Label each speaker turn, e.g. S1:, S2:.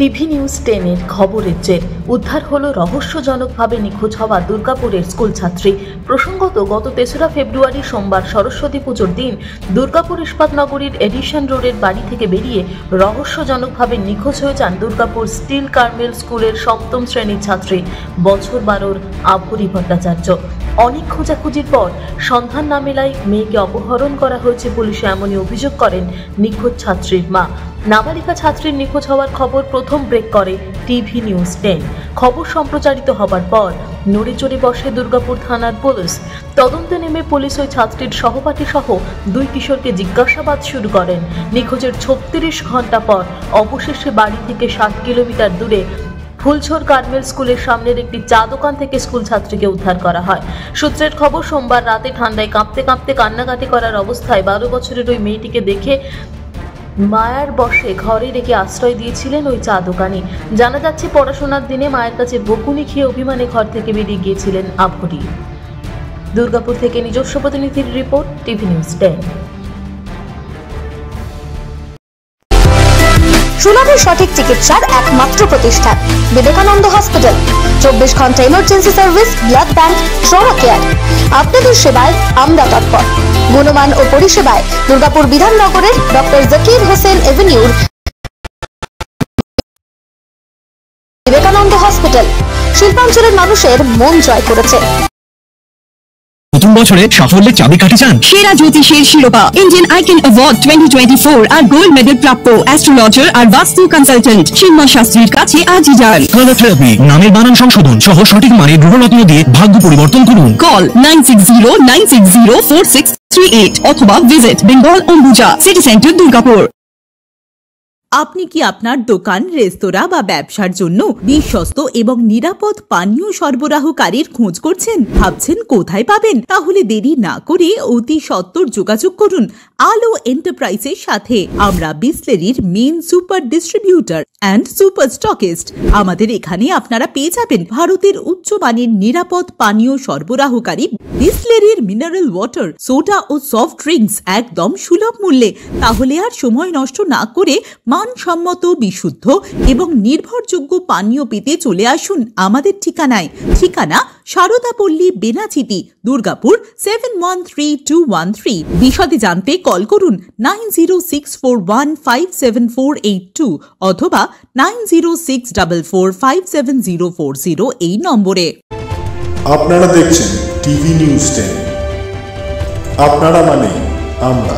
S1: TV news 10-এর খবরের জের উদ্ধার হলো রহস্যজনকভাবে নিখোঁজ হওয়া দুর্গাপুরের স্কুল ছাত্রী। প্রসঙ্গত, গত 3রা ফেব্রুয়ারি সোমবার সরস্বতী পুজোর দিন দুর্গাপুর ইস্পাতনগরীর এডিশন রোডের বাড়ি থেকে বেরিয়ে রহস্যজনকভাবে নিখোঁজ হয়ে যান দুর্গাপুর স্টিল কার্মেল স্কুলের 7ম শ্রেণীর ছাত্রী বছর 12-র আভরি ভট্টাচার্য। অনেক খোঁজাখুঁজির পর সন্ধান না মেলায় মেয়েকে অপহরণ করা হয়েছে পুলিশে, এমনই অভিযোগ করেন নিখোঁজ ছাত্রীর মা। নাবালিকা ছাত্রীর নিখোঁজ হওয়ার খবর প্রথম ব্রেক করে টিভি নিউজ 10। খবর সম্প্রচারিত হবার পর নড়ে চড়ে বসে দুর্গাপুর থানার পুলিশ। তদন্তে নেমে পুলিশ ওই ছাত্রীর সহপাঠী সহ 2 কিশোরকে জিজ্ঞাসাবাদ শুরু করেন। নিখোঁজের 36 ঘন্টা পর অবশেষে বাড়ি থেকে 60 কিলোমিটার দূরে ফুলঝোর কার্মেল স্কুলের সামনের একটি চা দোকান থেকে স্কুল ছাত্রীকে উদ্ধার করা হয়। সূত্রের খবর, সোমবার রাতে ঠান্ডায় কাঁপতে কাঁপতে কান্নাকাটি করার অবস্থায় 12 বছরের ওই মেয়েটিকে দেখে মায়ের বসে ঘরে রেখে আশ্রয় দিয়েছিলেন ওই চা দোকানি। জানা যাচ্ছে, পড়াশোনার দিনে মায়ের কাছে বকুনি খেয়ে অভিমানে ঘর থেকে বেরিয়ে গিয়েছিলেন আভরি। দুর্গাপুর থেকে নিজস্ব প্রতিনিধির রিপোর্ট, টিভি নিউজ 10।
S2: সুলভ সঠিক চিকিৎসার একমাত্র প্রতিষ্ঠান বিবেকানন্দ হসপিটাল। 24 ঘন্টা emergency service, blood bank, trauma care. আপনাদের সেবায় আমরা তৎপর। গুণমান ও পরিষেবায় দুর্গাপুর বিধাননগরের ডক্টর জাকির হোসেন এভিনিউর বিবেকানন্দ হসপিটাল শিল্পাঞ্চলের মানুষের মন জয় করেছে।
S3: নতুন বছরে সাফল্যের চাবিকাঠি চান?
S4: সেরা জ্যোতিষের শিরোপা, ইন্ডিয়ান আইকন অ্যাওয়ার্ড 2024 আর গোল্ড মেডেল প্রাপ্ত অ্যাস্ট্রোলজার আর বাস্তু কনসালটেন্ট চিন্ময় শাস্ত্রীর কাছে আজই যান।
S3: কালার থেরাপি, নামের বানান সংশোধন সহ সঠিক মানের গ্রহরত্ন দিয়ে ভাগ্য পরিবর্তন করুন।
S4: কল 9609604638 অথবা visit Bengal Ambuja city centre Durgapur.
S5: আপনি কি আপনার দোকান, রেস্তোরাঁ বা ব্যবসার জন্য বিশ্বস্ত এবং নিরাপদ পানীয় সরবরাহকারীর খোঁজ করছেন? ভাবছেন কোথায় পাবেন? তাহলে দেরি না করে অতি সত্বর যোগাযোগ করুন আলো এন্টারপ্রাইজের সাথে। আমরা বিসলেরির main super distributor and super stockist. আমাদের এখানে আপনারা পেয়ে যাবেন ভারতের উচ্চমানের নিরাপদ পানীয় সরবরাহকারী বিসলেরির মিনারেল ওয়াটার, সোডা ও সফট ড্রিঙ্কস একদম সুলভ মূল্যে। তাহলে আর সময় নষ্ট না করে মানসম্মত, বিশুদ্ধ এবং নির্ভরযোগ্য পানীয় পেতে চলে আসুন আমাদের ঠিকানায়। ঠিকানা সারদাপল্লী, বেনাচিতি, দুর্গাপুর 713213। বিশদে জানতে কল করুন 9064157482 অথবা 9064457040 এই নম্বরে।
S6: আপনারা দেখছেন টিভি নিউজ 10। আপনারা মানে আমরা।